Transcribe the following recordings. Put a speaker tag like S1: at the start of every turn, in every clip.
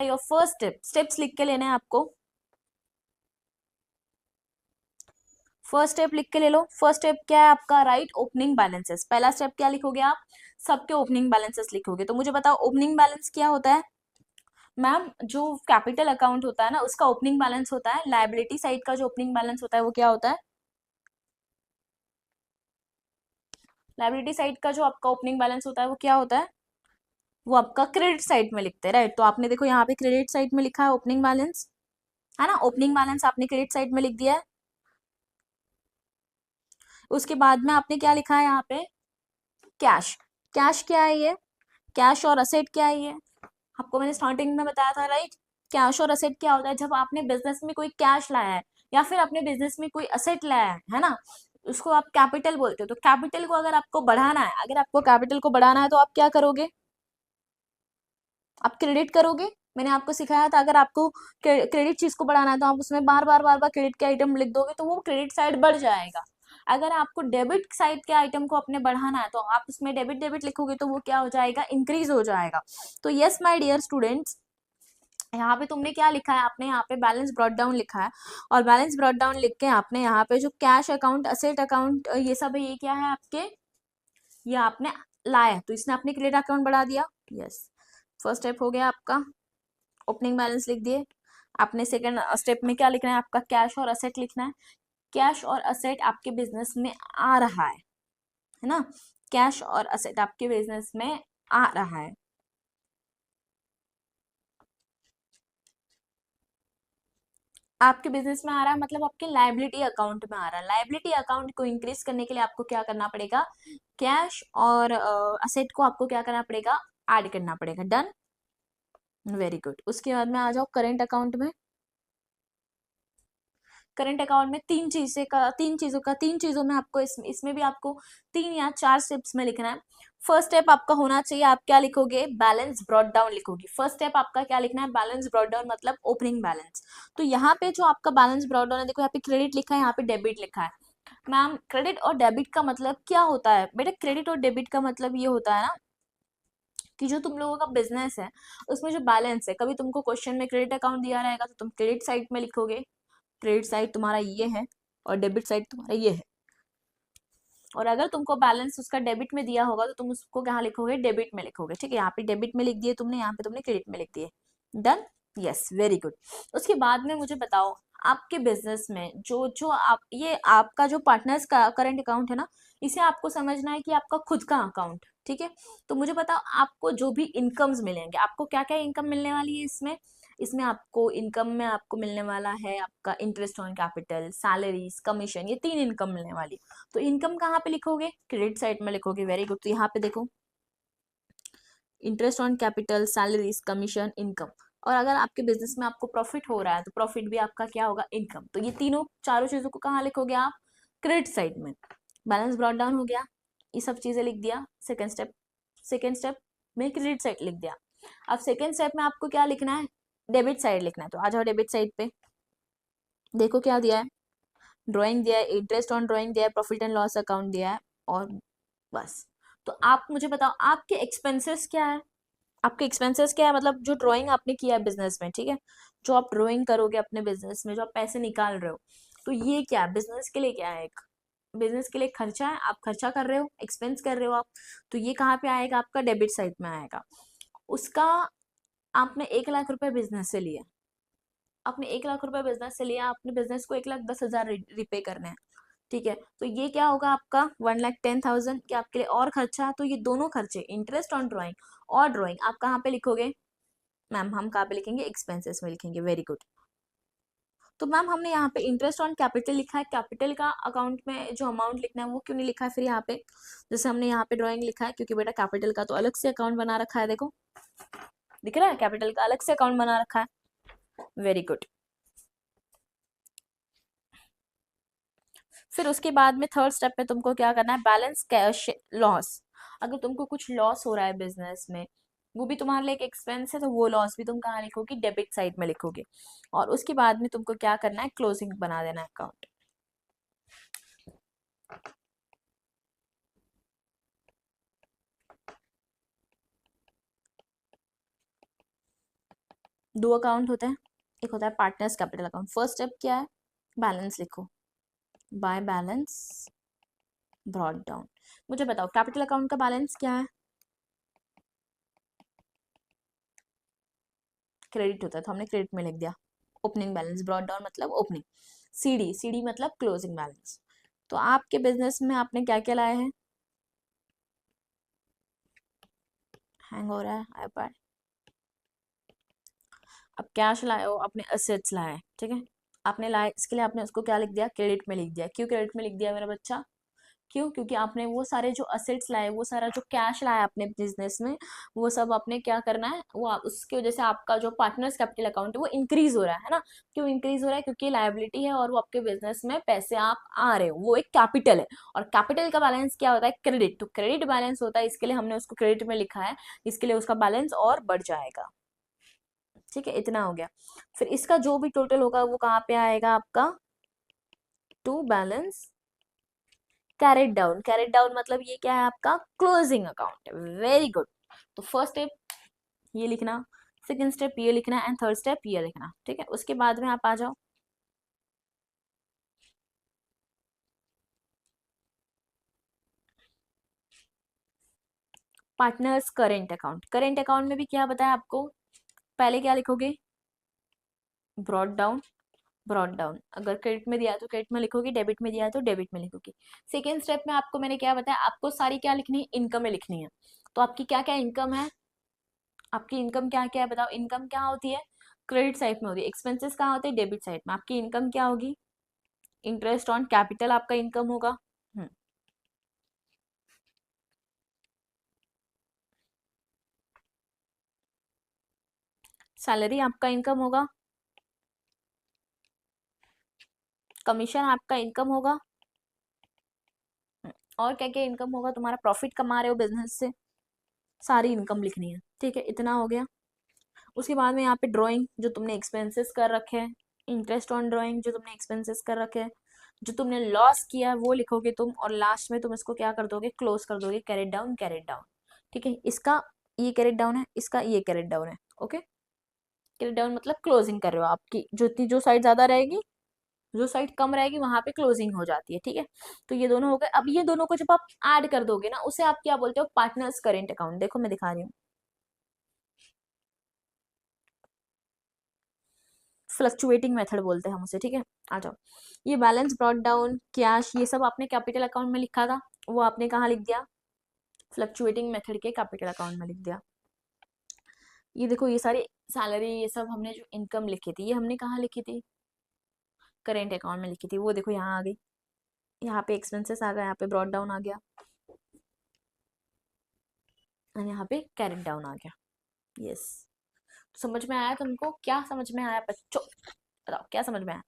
S1: Your first step, steps लिख के लेने हैं आपको। फर्स्ट स्टेप लिख के ले लो। फर्स्ट स्टेप क्या है आपका? Right opening balances. पहला स्टेप क्या लिखोगे आप? सबके ओपनिंग बैलेंसेस लिखोगे। तो मुझे बताओ ओपनिंग बैलेंस क्या होता है? मैम जो कैपिटल अकाउंट होता है ना उसका ओपनिंग बैलेंस होता है, लायबिलिटी साइड का जो ओपनिंग बैलेंस होता है वो क्या होता है? लायबिलिटी साइड का जो आपका ओपनिंग बैलेंस होता है वो क्या होता है? वो आपका क्रेडिट साइड में लिखते हैं, राइट। तो आपने देखो यहाँ पे क्रेडिट साइड में लिखा है ओपनिंग बैलेंस, है ना। ओपनिंग बैलेंस आपने क्रेडिट साइड में लिख दिया है। उसके बाद में आपने क्या लिखा है यहाँ पे? कैश। कैश क्या है ये? कैश और असेट क्या है ये? आपको मैंने स्टार्टिंग में बताया था, राइट। कैश और असेट क्या होता है? जब आपने बिजनेस में कोई कैश लाया है या फिर अपने बिजनेस में कोई असेट लाया है ना, उसको आप कैपिटल बोलते हो। तो कैपिटल को अगर आपको बढ़ाना है, अगर आपको कैपिटल को बढ़ाना है तो आप क्या करोगे? आप क्रेडिट करोगे। मैंने आपको सिखाया था अगर आपको क्रेडिट चीज को बढ़ाना है तो आप उसमें बार बार बार बार क्रेडिट के आइटम लिख दोगे तो वो क्रेडिट साइड बढ़ जाएगा। अगर आपको डेबिट साइड के आइटम को अपने बढ़ाना है तो आप उसमें डेबिट डेबिट लिखोगे तो वो क्या हो जाएगा? इंक्रीज हो जाएगा। तो यस माय डियर स्टूडेंट्स, यहाँ पे तुमने क्या लिखा है? आपने यहाँ पे बैलेंस ब्रॉट डाउन लिखा है, और बैलेंस ब्रॉट डाउन लिख के आपने यहाँ पे जो कैश अकाउंट, असेट अकाउंट, ये सब है, ये क्या है आपके? ये आपने लाया तो इसने अपने क्रेडिट अकाउंट बढ़ा दिया। यस, फर्स्ट स्टेप हो गया आपका, ओपनिंग बैलेंस लिख दिए। आपने सेकंड स्टेप में क्या लिखना है? आपका कैश और असेट लिखना है। कैश और असेट आपके बिजनेस में आ रहा है ना। कैश और असेट आपके बिजनेस में आ रहा है। आपके बिजनेस में आ रहा है मतलब आपके लायबिलिटी अकाउंट में आ रहा है। लायबिलिटी अकाउंट को इंक्रीज करने के लिए आपको क्या करना पड़ेगा? कैश और असेट को आपको क्या करना पड़ेगा? ऐड करना पड़ेगा। Done, very good. उसके बाद में आ जाओ करंट अकाउंट में। करंट अकाउंट में तीन चीजों में आपको इसमें भी आपको 3 या 4 स्टेप्स में लिखना है। फर्स्ट स्टेप आपका होना चाहिए, आप क्या लिखोगे? बैलेंस ब्रॉट डाउन लिखोगे। फर्स्ट स्टेप आपका क्या लिखना है? बैलेंस ब्रॉट डाउन मतलब ओपनिंग बैलेंस। तो यहाँ पे जो आपका बैलेंस ब्रॉट डाउन है, देखो यहाँ पे क्रेडिट लिखा है, यहाँ पे डेबिट लिखा है। मैम क्रेडिट और डेबिट का मतलब क्या होता है? बेटा क्रेडिट और डेबिट का मतलब ये होता है ना कि जो तुम लोगों का बिजनेस है उसमें जो बैलेंस है, कभी तुमको क्वेश्चन में क्रेडिट अकाउंट दिया रहेगा तो तुम क्रेडिट साइड में लिखोगे, क्रेडिट साइड तुम्हारा ये है, और डेबिट साइड तुम्हारा ये है। और अगर तुमको बैलेंस उसका डेबिट में दिया होगा तो तुम उसको कहाँ लिखोगे? डेबिट में लिखोगे। ठीक है, यहाँ पे डेबिट में लिख दिए तुमने, यहाँ पे तुमने क्रेडिट में लिख दिए। Done, yes, very good. उसके बाद में मुझे बताओ आपके बिजनेस में जो जो आप, ये आपका जो पार्टनर्स का करंट अकाउंट है ना, इसे आपको समझना है कि आपका खुद का अकाउंट। ठीक है, तो मुझे बताओ आपको जो भी इनकम्स मिलेंगे, आपको क्या क्या इनकम मिलने वाली है इसमें? इसमें आपको इनकम में आपको मिलने वाला है आपका interest on capital, salaries, commission, ये 3 इनकम मिलने वाली। तो इनकम कहाँ पे लिखोगे? क्रेडिट साइड में लिखोगे। Very good. तो यहाँ पे देखो interest on capital, salaries, commission, income. और अगर आपके बिजनेस में आपको प्रॉफिट हो रहा है तो प्रॉफिट भी आपका क्या होगा? इनकम। तो ये तीनों चारों चीजों को कहाँ लिखोगे आप? क्रेडिट साइड में। बैलेंस ब्रॉट डाउन हो गया, ये सब चीजें लिख दिया। सेकेंड स्टेप में क्रेडिट साइड लिख दिया। अब सेकेंड स्टेप में आपको क्या लिखना है? डेबिट साइड लिखना है। तो आ जाओ डेबिट साइड पे, देखो क्या दिया है? ड्राइंग दिया है, इंटरेस्ट ऑन ड्राइंग दिया है, प्रॉफिट एंड लॉस अकाउंट दिया है, और बस। तो आप मुझे बताओ आपके एक्सपेंसेस क्या है? आपके एक्सपेंसेस क्या है मतलब जो ड्राइंग आपने किया है बिजनेस में, ठीक है, जो आप ड्राइंग करोगे अपने बिजनेस में, जो आप पैसे निकाल रहे हो, तो ये क्या है? बिजनेस के लिए क्या है? एक बिजनेस के लिए खर्चा है, आप खर्चा कर रहे हो, एक्सपेंस कर रहे हो आप। तो ये कहाँ पे आएगा? आपका डेबिट साइड में आएगा। उसका आपने 1 लाख रुपए बिजनेस से लिया, आपने 1 लाख रुपए बिजनेस से लिया, आपने बिजनेस को 1,10,000 रिपे करने हैं। ठीक है, तो ये क्या होगा आपका? 1,10,000 कि आपके लिए और खर्चा। तो ये दोनों खर्चे, इंटरेस्ट ऑन ड्राइंग और ड्राइंग, आप कहाँ पे लिखोगे? मैम हम कहाँ पे लिखेंगे? एक्सपेंसेस में लिखेंगे। Very good. तो मैम हमने यहाँ पे इंटरेस्ट ऑन कैपिटल लिखा है, कैपिटल का अकाउंट में जो अमाउंट लिखना है वो क्यों नहीं लिखा है फिर यहाँ पे? जैसे हमने यहाँ पे ड्राइंग लिखा है, क्योंकि बेटा कैपिटल का तो अलग से अकाउंट बना रखा है, देखो दिख रहा है, कैपिटल का अलग से अकाउंट बना रखा है। Very good. फिर उसके बाद में थर्ड स्टेप में तुमको क्या करना है? Balance cash loss. अगर तुमको कुछ लॉस हो रहा है बिजनेस में, वो भी तुम्हारे लिए एक एक्सपेंस है, तो वो लॉस भी तुम कहाँ लिखोगे? डेबिट साइड में लिखोगे। और उसके बाद में तुमको क्या करना है? क्लोजिंग बना देना है अकाउंट। दो अकाउंट होते हैं, एक होता है partners capital account. First step क्या है, बैलेंस लिखो, बाय बैलेंस ब्रॉट डाउन। मुझे बताओ कैपिटल अकाउंट का बैलेंस क्या है, क्रेडिट होता है तो हमने क्रेडिट में लिख दिया। ओपनिंग बैलेंस, ब्रॉट डाउन मतलब ओपनिंग। सीडी, सीडी मतलब क्लोजिंग बैलेंस। तो आपके बिजनेस में आपने क्या क्या लाया है, हैंग हो रहा है आईपैड। अब कैश लाए हो, अपने असेट्स लाए, ठीक है। आपने लाए, इसके लिए आपने उसको क्या लिख दिया, क्रेडिट में लिख दिया। क्यों क्रेडिट में लिख दिया मेरा बच्चा, क्यों, क्योंकि आपने वो सारे जो असेट्स लाए, वो सारा जो कैश लाया अपने बिजनेस में, वो सब आपने क्या करना है, वो उसकी वजह से आपका जो पार्टनर्स कैपिटल अकाउंट है वो इंक्रीज हो रहा है ना। क्यों इंक्रीज हो रहा है, क्योंकि लायबिलिटी है और वो आपके बिजनेस में पैसे आप आ रहे हो, वो एक कैपिटल है। और कैपिटल का बैलेंस क्या होता है, क्रेडिट। तो क्रेडिट बैलेंस होता है, इसके लिए हमने उसको क्रेडिट में लिखा है, इसके लिए उसका बैलेंस और बढ़ जाएगा। ठीक है, इतना हो गया। फिर इसका जो भी टोटल होगा वो कहाँ पे आएगा आपका, to balance carried down. Carried down मतलब ये क्या है, आपका क्लोजिंग अकाउंट है। Very good. तो फर्स्ट स्टेप ये लिखना, सेकंड स्टेप ये लिखना एंड थर्ड स्टेप ये लिखना, ठीक है। उसके बाद में आप आ जाओ partners current account. Current account में भी क्या बताया आपको, पहले क्या लिखोगे, ब्रॉट डाउन, ब्रॉट डाउन। अगर क्रेडिट में दिया है तो क्रेडिट में लिखोगे, डेबिट में दिया है तो डेबिट में लिखोगे। सेकेंड स्टेप में आपको मैंने क्या बताया, आपको सारी क्या लिखनी है, इनकम में लिखनी है। तो आपकी क्या क्या इनकम है, आपकी इनकम क्या क्या है बताओ। इनकम क्या होती है, क्रेडिट साइड में होती है। एक्सपेंसेस कहाँ होते हैं, डेबिट साइड में। आपकी इनकम क्या होगी, इंटरेस्ट ऑन कैपिटल आपका इनकम होगा। सैलरी आपका इनकम होगा, कमीशन आपका इनकम होगा। और क्या क्या इनकम होगा, तुम्हारा प्रॉफिट कमा रहे हो बिजनेस से, सारी इनकम लिखनी है, ठीक है। इतना हो गया। उसके बाद में यहाँ पे ड्राइंग, जो तुमने एक्सपेंसेस कर रखे हैं, इंटरेस्ट ऑन ड्राइंग जो तुमने एक्सपेंसेस कर रखे हैं, जो तुमने लॉस किया है वो लिखोगे तुम, और लास्ट में तुम इसको क्या कर दोगे, क्लोज कर दोगे, कैरेट डाउन, कैरेट डाउन। ठीक है, इसका ये कैरेट डाउन है, इसका ये कैरेट डाउन है। ओके, कैरेट डाउन मतलब क्लोजिंग कर रहे हो, आपकी जो साइड ज्यादा रहेगी, जो साइड कम रहेगी वहां पे क्लोजिंग हो जाती है, ठीक है। तो ये दोनों हो गए। अब ये दोनों को जब आप ऐड कर दोगे ना, उसे आप क्या बोलते हो, पार्टनर्स करेंट अकाउंट। देखो मैं दिखा रही हूँ, फ्लक्चुएटिंग मेथड बोलते हैं हम उसे, ठीक है। आ जाओ, ये बैलेंस ब्रॉट डाउन, कैश, ये सब आपने कैपिटल अकाउंट में लिखा था, वो आपने कहाँ लिख दिया, फ्लक्चुएटिंग मेथड के कैपिटल अकाउंट में लिख दिया। ये देखो, ये सारी सैलरी, ये सब हमने जो इनकम लिखी थी, ये हमने कहाँ लिखी थी, करेंट अकाउंट में लिखी थी। वो देखो यहाँ आ गई, यहाँ पे एक्सपेंसेस आ गया, यहाँ पे ब्रॉट डाउन आ गया, और यहाँ पे कैरेट डाउन आ गया। यस, समझ में आया तुमको, क्या समझ में आया बच्चों, बताओ क्या समझ में आया।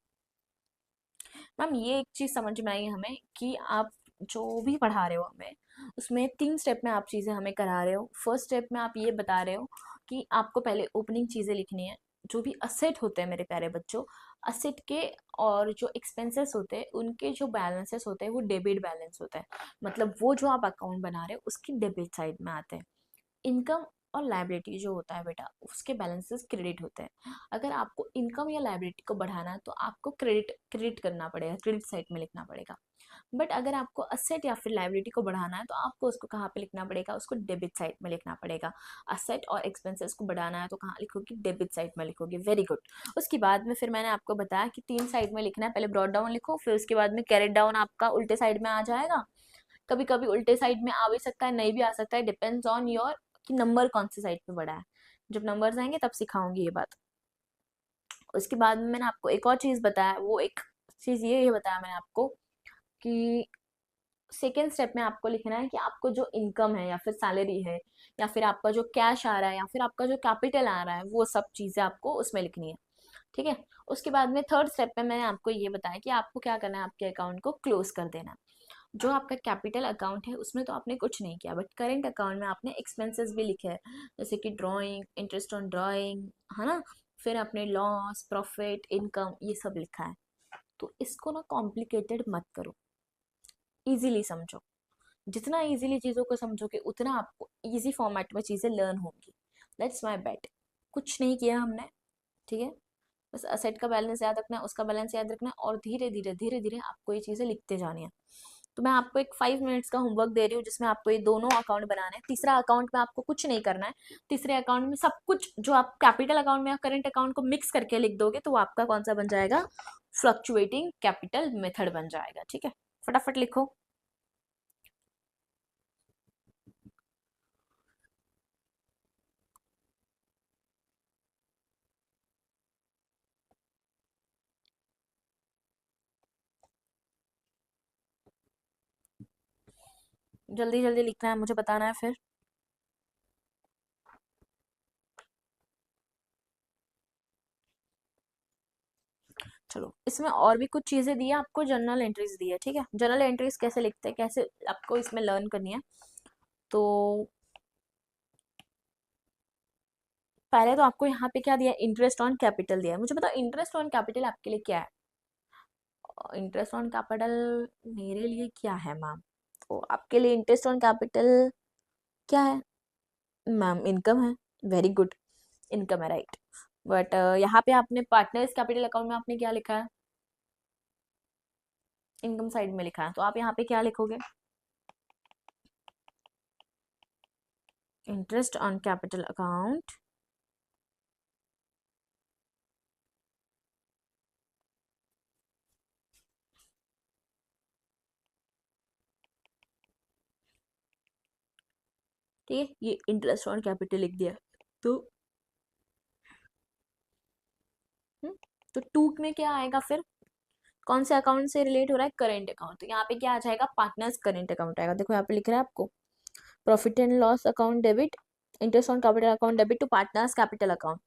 S1: मैम ये एक चीज समझ में आई हमें कि आप जो भी पढ़ा रहे हो हमें, उसमें तीन स्टेप में आप चीजें हमें करा रहे हो। फर्स्ट स्टेप में आप ये बता रहे हो कि आपको पहले ओपनिंग चीजें लिखनी है, जो भी असेट होते हैं मेरे प्यारे बच्चों, असेट के और जो एक्सपेंसेस होते हैं उनके जो बैलेंसेस होते हैं वो डेबिट बैलेंस होता है। मतलब वो जो आप अकाउंट बना रहे हो उसकी डेबिट साइड में आते हैं। इनकम और लाइबिलिटी जो होता है बेटा, उसके बैलेंसेस क्रेडिट होते हैं। अगर आपको इनकम या लाइबिलिटी को बढ़ाना है तो आपको क्रेडिट क्रेडिट करना पड़ेगा, क्रेडिट साइड में लिखना पड़ेगा। बट अगर आपको असेट या फिर लाइबिलिटी को बढ़ाना है तो आपको उसको कहाँ पे लिखना पड़ेगा, उसको डेबिट साइड में लिखना पड़ेगा। असेट और एक्सपेंसेस को बढ़ाना है तो कहाँ लिखोगे, डेबिट साइड में लिखोगे। Very good. उसके बाद में फिर मैंने आपको बताया कि तीन साइड में लिखना है, पहले ब्रॉट डाउन लिखो, फिर उसके बाद में कैरेट डाउन आपका उल्टे साइड में आ जाएगा। कभी कभी उल्टे साइड में आ भी सकता है, नहीं भी आ सकता है, डिपेंड्स ऑन योर कि नंबर कौन सी साइड पे बड़ा है। जब नंबर्स आएंगे तब सिखाऊंगी ये बात। उसके बाद में मैंने आपको एक और चीज बताया, वो एक चीज ये बताया मैंने आपको कि सेकेंड स्टेप में आपको लिखना है कि आपको जो इनकम है या फिर सैलरी है या फिर आपका जो कैश आ रहा है या फिर आपका जो कैपिटल आ रहा है, वो सब चीजें आपको उसमें लिखनी है, ठीक है। उसके बाद में थर्ड स्टेप में मैंने आपको ये बताया कि आपको क्या करना है, आपके अकाउंट को क्लोज कर देना है। जो आपका कैपिटल अकाउंट है उसमें तो आपने कुछ नहीं किया, बट करेंट अकाउंट में आपने एक्सपेंसेस भी लिखे हैं, जैसे कि ड्राइंग, इंटरेस्ट ऑन ड्राइंग, है ना। फिर आपने लॉस, प्रॉफिट, इनकम, ये सब लिखा है। तो इसको ना कॉम्प्लिकेटेड मत करो, इजीली समझो। जितना इजीली चीज़ों को समझोगे उतना आपको इजी फॉर्मेट में चीज़ें लर्न होंगी। दैट्स माई बेट। कुछ नहीं किया हमने, ठीक है, बस असेट का बैलेंस याद रखना है, उसका बैलेंस याद रखना है, और धीरे धीरे आपको ये चीजें लिखते जानी है। तो मैं आपको एक 5 मिनट्स का होमवर्क दे रही हूँ जिसमें आपको ये दोनों अकाउंट बनाने हैं। तीसरा अकाउंट में आपको कुछ नहीं करना है। तीसरे अकाउंट में सब कुछ जो आप कैपिटल अकाउंट में या करंट अकाउंट को मिक्स करके लिख दोगे तो वो आपका कौन सा बन जाएगा, फ्लक्चुएटिंग कैपिटल मेथड बन जाएगा। ठीक है, फटाफट लिखो। जल्दी जल्दी लिखना है, मुझे बताना है फिर। चलो, इसमें और भी कुछ चीजें दी है आपको, जर्नल एंट्रीज दी है। ठीक है, जर्नल एंट्रीज कैसे लिखते हैं, कैसे आपको इसमें लर्न करनी है। तो पहले तो आपको यहाँ पे क्या दिया है, इंटरेस्ट ऑन कैपिटल दिया है। मुझे बताओ इंटरेस्ट ऑन कैपिटल आपके लिए क्या है। इंटरेस्ट ऑन कैपिटल मेरे लिए क्या है मैम, तो आपके लिए इंटरेस्ट ऑन कैपिटल क्या है मैम, इनकम है। वेरी गुड, इनकम है, राइट। बट यहाँ पे आपने पार्टनर्स कैपिटल अकाउंट में आपने क्या लिखा है, इनकम साइड में लिखा है, तो आप यहाँ पे क्या लिखोगे, इंटरेस्ट ऑन कैपिटल अकाउंट ठीक है, ये इंटरेस्ट ऑन कैपिटल लिख दिया। तो हम्म, तो टू में क्या आएगा फिर, कौन से अकाउंट से रिलेट हो रहा है, करेंट अकाउंट। तो यहाँ पे क्या आ जाएगा, पार्टनर्स करेंट अकाउंट आएगा। देखो यहाँ पे लिख रहा है आपको, profit and loss account debit, interest on capital account debit to partners capital account.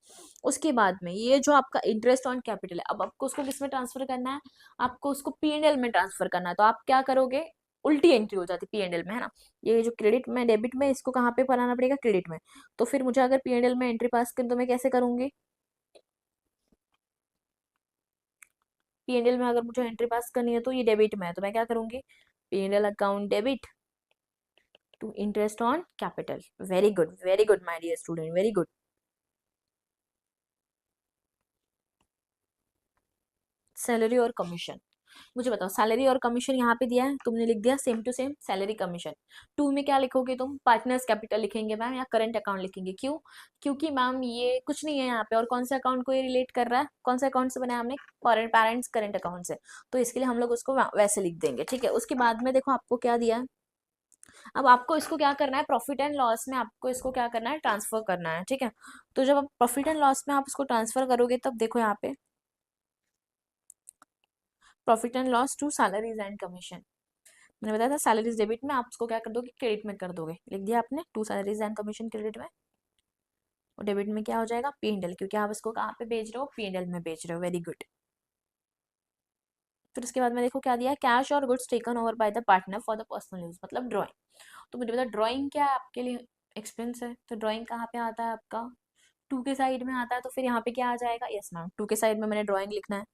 S1: उसके बाद में ये जो आपका इंटरेस्ट ऑन कैपिटल है, अब आपको उसको किस में ट्रांसफर करना है, आपको उसको P&L में ट्रांसफर करना है। तो आप क्या करोगे, उल्टी एंट्री हो जाती है P&L में, है ना। ये जो क्रेडिट में डेबिट में, इसको कहाँ पे बनाना पड़ेगा, क्रेडिट में। तो फिर मुझे अगर P&L में एंट्री पास करूँ तो मैं कैसे करूंगी, P&L में अगर मुझे एंट्री पास करनी है तो ये डेबिट में है, तो मैं क्या करूंगी, P&L account debit to interest on capital. Very good my dear student, very good. Salary और कमीशन, मुझे बताओ सैलरी और कमीशन यहाँ पे दिया है, तुमने लिख दिया same to same salary commission. To में क्या लिखोगे तुम, पार्टनर्स कैपिटल लिखेंगे मैम या करंट अकाउंट लिखेंगे, क्यों, क्योंकि मैम ये कुछ नहीं है यहाँ पे, और कौन से अकाउंट को ये रिलेट कर रहा है, कौन से अकाउंट से बनाया हमने, पेरेंट्स करंट अकाउंट से। तो इसके लिए हम लोग उसको वैसे लिख देंगे। ठीक है, उसके बाद में देखो आपको क्या दिया है, अब आपको इसको क्या करना है, प्रॉफिट एंड लॉस में आपको इसको क्या करना है, ट्रांसफर करना है। ठीक है, तो जब आप प्रॉफिट एंड लॉस में आप इसको ट्रांसफर करोगे तब देखो यहाँ पे, profit and loss to salaries and commission. मैंने बताया था सैलरीज डेबिट में, आप उसको क्या कर दोगे, क्रेडिट में कर दोगे। लिख दिया आपने, to salaries and commission credit में, और डेबिट में क्या हो जाएगा, P&L, क्योंकि आप इसको कहाँ पे बेच रहे हो, P&L में बेच रहे हो। Very good. फिर उसके बाद में देखो क्या दिया है, कैश और goods taken over by the partner for the personal use, मतलब ड्राइंग। तो मुझे बता ड्राइंग क्या है आपके लिए, एक्सपेंस है, तो ड्राइंग कहाँ पे आता है आपका, टू के साइड में आता है। तो फिर यहाँ पे क्या आ जाएगा, यस मैम, टू के साइड में मैंने ड्राइंग लिखना है।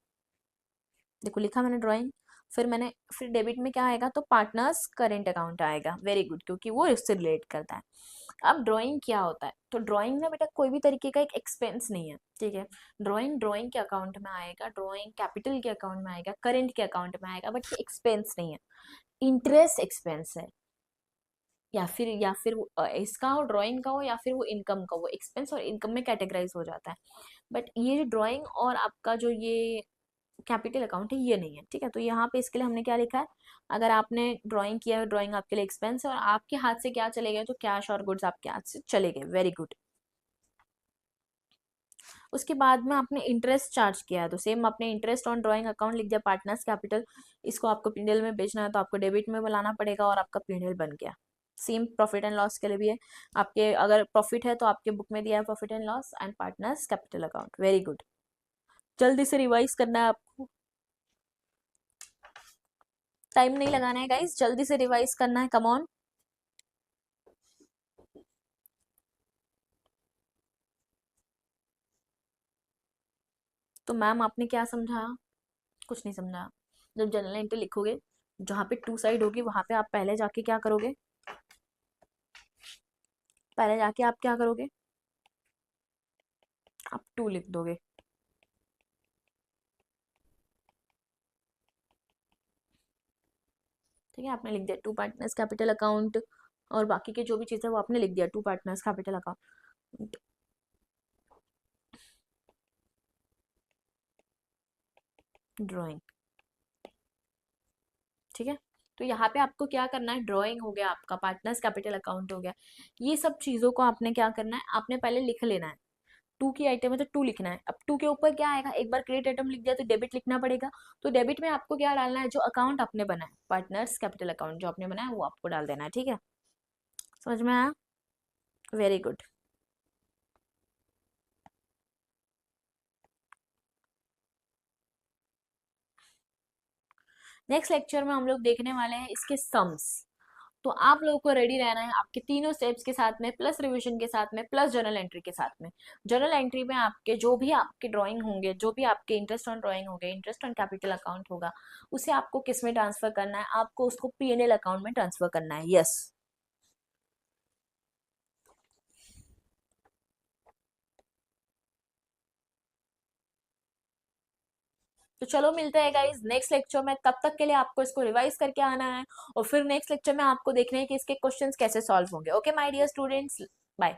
S1: देखो लिखा मैंने ड्राइंग, फिर मैंने, फिर डेबिट में क्या आएगा, तो पार्टनर्स करेंट अकाउंट आएगा। वेरी गुड, क्योंकि वो इससे रिलेट करता है। अब ड्राइंग क्या होता है, तो ड्राइंग ना बेटा कोई भी तरीके का एक एक्सपेंस नहीं है। ठीक है, ड्राइंग ड्राइंग के अकाउंट में आएगा, ड्राइंग कैपिटल के अकाउंट में आएगा, करेंट के अकाउंट में आएगा, बट ये एक्सपेंस नहीं है, इंटरेस्ट एक्सपेंस है। या फिर इसका हो, ड्राइंग का हो, या फिर वो इनकम का, वो एक्सपेंस और इनकम में कैटेगराइज हो जाता है। बट ये जो ड्राइंग और आपका जो ये कैपिटल अकाउंट है, ये नहीं है। ठीक है, तो यहाँ पे इसके लिए हमने क्या लिखा है, अगर आपने ड्राइंग किया है, ड्राइंग आपके लिए एक्सपेंस है, और आपके हाथ से क्या चले गए, तो कैश और गुड्स आपके हाथ से चले गए। Very good. उसके बाद में आपने इंटरेस्ट चार्ज किया है, तो सेम आपने इंटरेस्ट ऑन ड्राइंग अकाउंट लिख दिया, पार्टनर्स कैपिटल। इसको आपको P&L में बेचना है तो आपको डेबिट में बुलाना पड़ेगा, और आपका P&L बन गया। सेम प्रॉफिट एंड लॉस के लिए भी है, आपके अगर प्रॉफिट है तो आपके बुक में दिया है profit and loss and partners capital account. Very good, जल्दी से रिवाइज करना है आपको, टाइम नहीं लगाना है गाइस, जल्दी से रिवाइज करना है, कम ऑन। तो मैम आपने क्या समझा, कुछ नहीं समझा। जब जनरल एंट्री लिखोगे, जहाँ पे टू साइड होगी वहां पे आप पहले जाके क्या करोगे, पहले जाके आप क्या करोगे, आप टू लिख दोगे। ठीक है, आपने लिख दिया टू पार्टनर्स कैपिटल अकाउंट, और बाकी के जो भी चीज़ है वो आपने लिख दिया to partners capital account. Drawing, ठीक है। तो यहाँ पे आपको क्या करना है, ड्राइंग हो गया आपका, पार्टनर्स कैपिटल अकाउंट हो गया, ये सब चीज़ों को आपने क्या करना है, आपने पहले लिख लेना है। टू की आइटम है तो टू लिखना है। अब टू के ऊपर क्या आएगा, एक बार क्रेडिट आइटम लिख दिया तो डेबिट लिखना पड़ेगा। तो डेबिट में आपको क्या डालना है, जो अकाउंट आपने बनाया, पार्टनर्स कैपिटल अकाउंट जो आपने बनाया वो आपको डाल देना है, ठीक है। समझ में आया, वेरी गुड। नेक्स्ट लेक्चर में हम लोग देखने वाले हैं इसके सम्स। तो आप लोगों को रेडी रहना है आपके तीनों स्टेप्स के साथ में, प्लस रिवीजन के साथ में, प्लस जर्नल एंट्री के साथ में। जर्नल एंट्री में आपके जो भी आपके ड्राइंग होंगे, जो भी आपके इंटरेस्ट ऑन ड्राइंग होंगे, इंटरेस्ट ऑन कैपिटल अकाउंट होगा, उसे आपको किस में ट्रांसफर करना है, आपको उसको पीएनएल अकाउंट में ट्रांसफर करना है। यस, तो चलो मिलते हैं गाइज नेक्स्ट लेक्चर में। तब तक के लिए आपको इसको रिवाइज करके आना है, और फिर नेक्स्ट लेक्चर में आपको देखना है कि इसके क्वेश्चंस कैसे सॉल्व होंगे। Okay my dear students, bye.